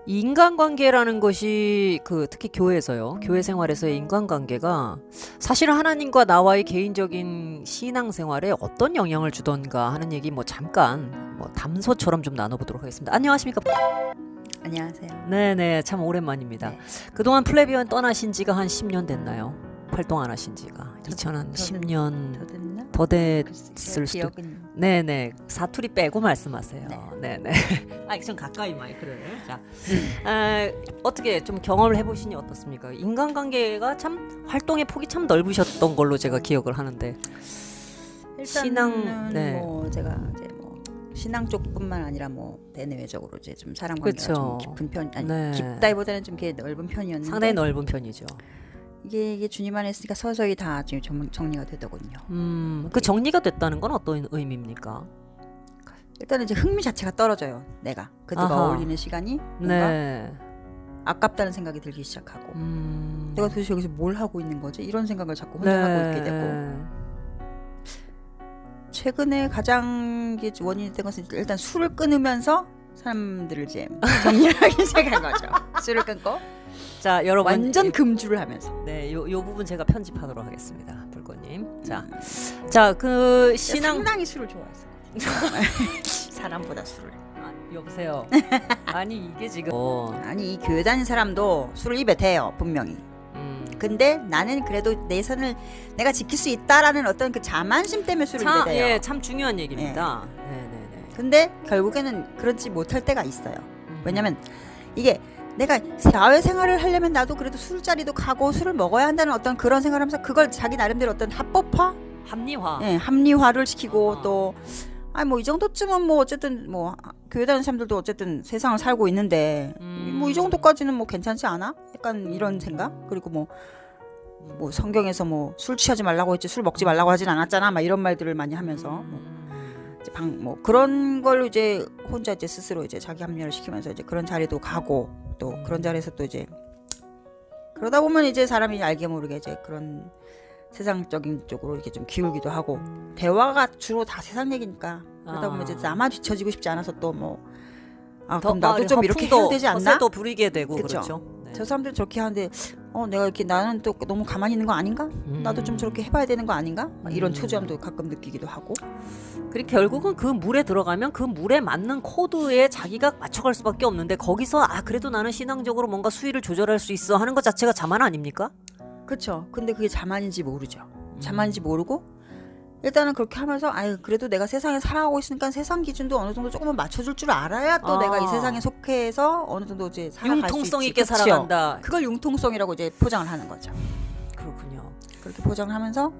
이 인간관계라는 것이 특히 교회에서요. 교회 생활에서의 인간관계가 사실은 하나님과 나와의 개인적인 신앙생활에 어떤 영향을 주던가 하는 얘기 잠깐 담소처럼 좀 나눠보도록 하겠습니다. 안녕하십니까? 안녕하세요. 네네, 참 오랜만입니다. 네. 그동안 플래비언 떠나신 지가 한 10년 됐나요? 활동 안 하신 지가 2010년 더 됐나? 더 됐을 수도. 기억은 네네, 사투리 빼고 말씀하세요. 네. 네네. 좀 가까이 마이크를. 자, 어떻게 좀 경험을 해보시니 어떻습니까? 인간관계가 참 활동의 폭이 참 넓으셨던 걸로 제가 기억을 하는데. 일단은 신앙, 네. 제가 이제 신앙 쪽뿐만 아니라 대내외적으로 이제 좀 사람 관계가 그쵸. 좀 깊은 편, 아니 네. 깊다기보다는 좀 이렇게 넓은 편이었는데 상당히 넓은 편이죠. 이게 주님 안에 있으니까 서서히 다 지금 정리가 되더군요. 그 정리가 됐다는 건 어떤 의미입니까? 일단은 이제 흥미 자체가 떨어져요. 내가 그들과 아하. 어울리는 시간이 뭔가 네. 아깝다는 생각이 들기 시작하고 음. 내가 도대체 여기서 뭘 하고 있는 거지? 이런 생각을 자꾸 혼자 하고 있게 되고 최근에 가장 원인이 된 것은 일단 술을 끊으면서 사람들을 이제 정리하기 시작한 거죠. 술을 끊고 자, 여러분 완전 금주를 하면서. 네, 요 부분 제가 편집하도록 하겠습니다, 불꽃님. 자, 그 신앙. 상당히 술을 좋아했어요. 사람보다 술을. 여보세요. 아니 이게 지금. 아니 이 교회 다니는 사람도 술을 입에 대요 분명히. 근데 나는 그래도 내 선을 내가 지킬 수 있다라는 어떤 그 자만심 때문에 술을 입에 대요. 예, 참 중요한 얘기입니다. 네네네. 근데 결국에는 그렇지 못할 때가 있어요. 왜냐면 이게 내가 사회생활을 하려면 나도 그래도 술자리도 가고 술을 먹어야 한다는 어떤 그런 생각을 하면서 그걸 자기 나름대로 어떤 합법화, 합리화. 합리화를 시키고 또 이 정도쯤은 어쨌든 교회 다니는 사람들도 어쨌든 세상을 살고 있는데 이 정도까지는 괜찮지 않아? 약간 이런 생각. 그리고 성경에서 술 취하지 말라고 했지 술 먹지 말라고 하진 않았잖아. 막 이런 말들을 많이 하면서 이제 그런 걸로 이제 혼자 이제 스스로 이제 자기 합리화를 시키면서 이제 그런 자리도 가고 또 그런 자리에서 또 이제 그러다 보면 이제 사람이 알게 모르게 이제 그런 세상적인 쪽으로 이렇게 좀 기울기도 하고 대화가 주로 다 세상 얘기니까 그러다 보면 이제 나만 뒤처지고 싶지 않아서 또 그럼 나도 좀 이렇게 해야 되지 않나? 또 부리게 되고. 그쵸? 그렇죠. 네. 저 사람들 저렇게 하는데 내가 이렇게 나는 또 너무 가만히 있는 거 아닌가? 나도 좀 저렇게 해봐야 되는 거 아닌가? 이런 초조함도 가끔 느끼기도 하고. 그리고 결국은 그 물에 들어가면 그 물에 맞는 코드에 자기가 맞춰갈 수밖에 없는데 거기서 그래도 나는 신앙적으로 뭔가 수위를 조절할 수 있어 하는 것 자체가 자만 아닙니까? 그렇죠. 근데 그게 자만인지 모르죠. 자만인지 모르고 일단은 그렇게 하면서 그래도 내가 세상에 살아가고 있으니까 세상 기준도 어느 정도 조금은 맞춰줄 줄 알아야 또 내가 이 세상에 속해서 어느 정도 이제 살아갈 수 융통성 있지. 있게 그쵸? 살아간다. 그걸 융통성이라고 이제 포장을 하는 거죠. 그렇군요. 그렇게 포장을 하면서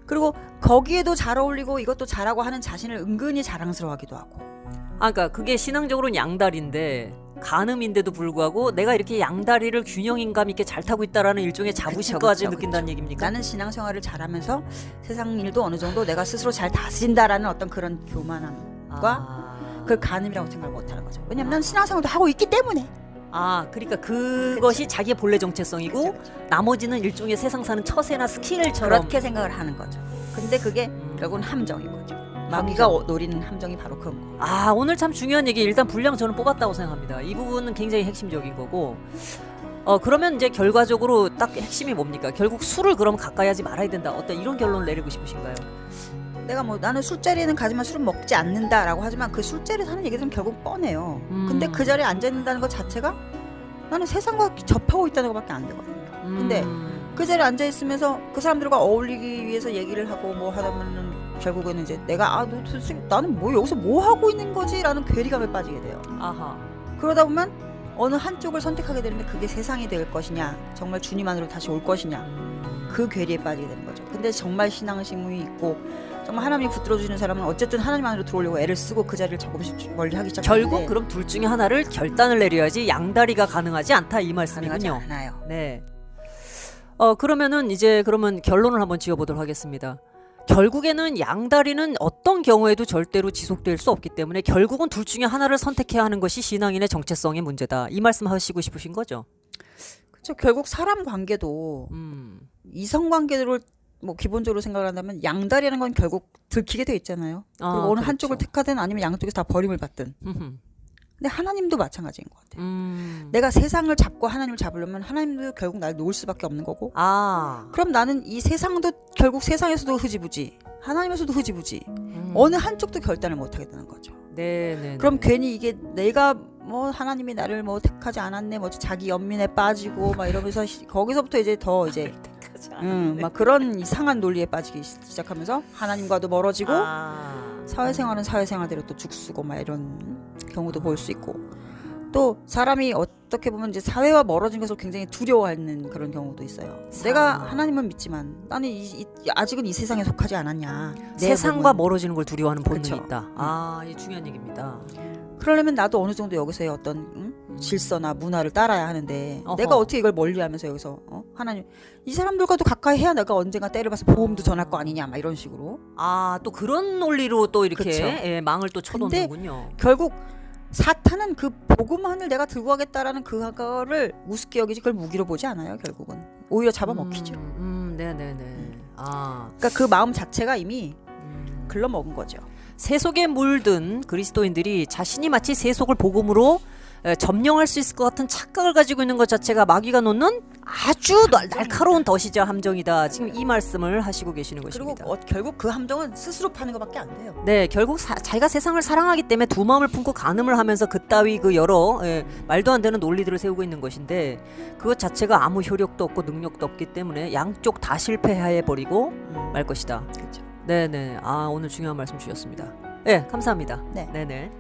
그리고 거기에도 잘 어울리고 이것도 잘하고 하는 자신을 은근히 자랑스러워하기도 하고. 그러니까 그게 신앙적으로는 양다리인데 간음인데도 불구하고 내가 이렇게 양다리를 균형인감 있게 잘 타고 있다라는 일종의 자부심까지 그쵸. 느낀다는 얘기입니까? 나는 신앙생활을 잘하면서 세상 일도 어느 정도 내가 스스로 잘 다스린다라는 어떤 그런 교만함과 그걸 간음이라고 생각을 못하는 거죠. 왜냐면 난 신앙생활도 하고 있기 때문에. 그러니까 그것이 자기의 본래 정체성이고 그쵸. 나머지는 일종의 세상 사는 처세나 스킬처럼 그렇게 생각을 하는 거죠. 근데 그게 결국은 함정인 거죠. 마귀가 노리는 함정이 바로 그런 거. 오늘 참 중요한 얘기. 일단 분량 저는 뽑았다고 생각합니다. 이 부분은 굉장히 핵심적인 거고 그러면 이제 결과적으로 딱 핵심이 뭡니까? 결국 술을 그럼 가까이 하지 말아야 된다. 어떤 이런 결론을 내리고 싶으신가요? 내가 나는 술자리에는 가지만 술은 먹지 않는다라고 하지만 그 술자리에서 하는 얘기들은 결국 뻔해요. 근데 그 자리에 앉아있는다는 것 자체가 나는 세상과 접하고 있다는 것밖에 안 되거든요. 근데 그 자리에 앉아있으면서 그 사람들과 어울리기 위해서 얘기를 하고 하다 보면은 결국에는 이제 내가 나는 여기서 뭐 하고 있는 거지? 라는 괴리감에 빠지게 돼요. 그러다 보면 어느 한쪽을 선택하게 되는데 그게 세상이 될 것이냐 정말 주님 안으로 다시 올 것이냐 그 괴리에 빠지게 되는 거죠. 근데 정말 신앙심이 있고 정말 하나님이 붙들어주시는 사람은 어쨌든 하나님 안으로 들어오려고 애를 쓰고 그 자리를 조금씩 멀리 하기 시작하는데 결국 그럼 둘 중에 하나를 결단을 내려야지 양다리가 가능하지 않다 이 가능하지 말씀이군요. 않아요. 네. 그러면 결론을 한번 지어보도록 하겠습니다. 결국에는 양다리는 어떤 경우에도 절대로 지속될 수 없기 때문에 결국은 둘 중에 하나를 선택해야 하는 것이 신앙인의 정체성의 문제다. 이 말씀 하시고 싶으신 거죠? 그렇죠. 결국 사람 관계도 이성 관계를 기본적으로 생각을 한다면 양다리라는 건 결국 들키게 돼 있잖아요. 그리고 어느 그렇죠. 한쪽을 택하든 아니면 양쪽에서 다 버림을 받든 근데 하나님도 마찬가지인 것 같아요. 내가 세상을 잡고 하나님을 잡으려면 하나님도 결국 날 놓을 수밖에 없는 거고. 그럼 나는 이 세상도 결국 세상에서도 흐지부지, 하나님에서도 흐지부지, 어느 한쪽도 결단을 못 하겠다는 거죠. 네네. 그럼 괜히 이게 내가 뭐 하나님이 나를 뭐 택하지 않았네, 뭐 자기 연민에 빠지고 막 이러면서 거기서부터 이제 더 이제 막 그런 이상한 논리에 빠지기 시작하면서 하나님과도 멀어지고 사회생활은 사회생활대로 또 죽쓰고 막 이런 경우도 볼 수 있고, 또 사람이 어떻게 보면 이제 사회와 멀어진 것을 굉장히 두려워하는 그런 경우도 있어요. 내가 하나님은 믿지만 나는 아직은 이 세상에 속하지 않았냐. 세상과 멀어지는 걸 두려워하는 본능이 그쵸. 있다. 이게 중요한 얘기입니다. 그러려면 나도 어느 정도 여기서의 어떤 질서나 문화를 따라야 하는데 어허. 내가 어떻게 이걸 멀리하면서 여기서 하나님 이 사람들과도 가까이 해야 내가 언젠가 때를 봐서 보험도 전할 거 아니냐 막 이런 식으로. 또 그런 논리로 또 이렇게 그쵸. 예, 망을 또 쳐놓는군요. 결국 사탄은 그 복음만을 내가 들고 가겠다라는 그거를 우습게 여기지 그걸 무기로 보지 않아요. 결국은 오히려 잡아먹히죠. 네네네. 그러니까 그 마음 자체가 이미 글러먹은 거죠. 세속에 물든 그리스도인들이 자신이 마치 세속을 복음으로 점령할 수 있을 것 같은 착각을 가지고 있는 것 자체가 마귀가 놓는 아주 날카로운 덫이자 함정이다. 지금 이 말씀을 하시고 계시는 것입니다. 그리고 결국 그 함정은 스스로 파는 것밖에 안 돼요. 네, 결국 자기가 세상을 사랑하기 때문에 두 마음을 품고 간음을 하면서 그따위 그 여러 말도 안 되는 논리들을 세우고 있는 것인데, 그것 자체가 아무 효력도 없고 능력도 없기 때문에 양쪽 다 실패해 버리고 말 것이다. 그렇죠. 네네. 오늘 중요한 말씀 주셨습니다. 네, 감사합니다. 네. 네네.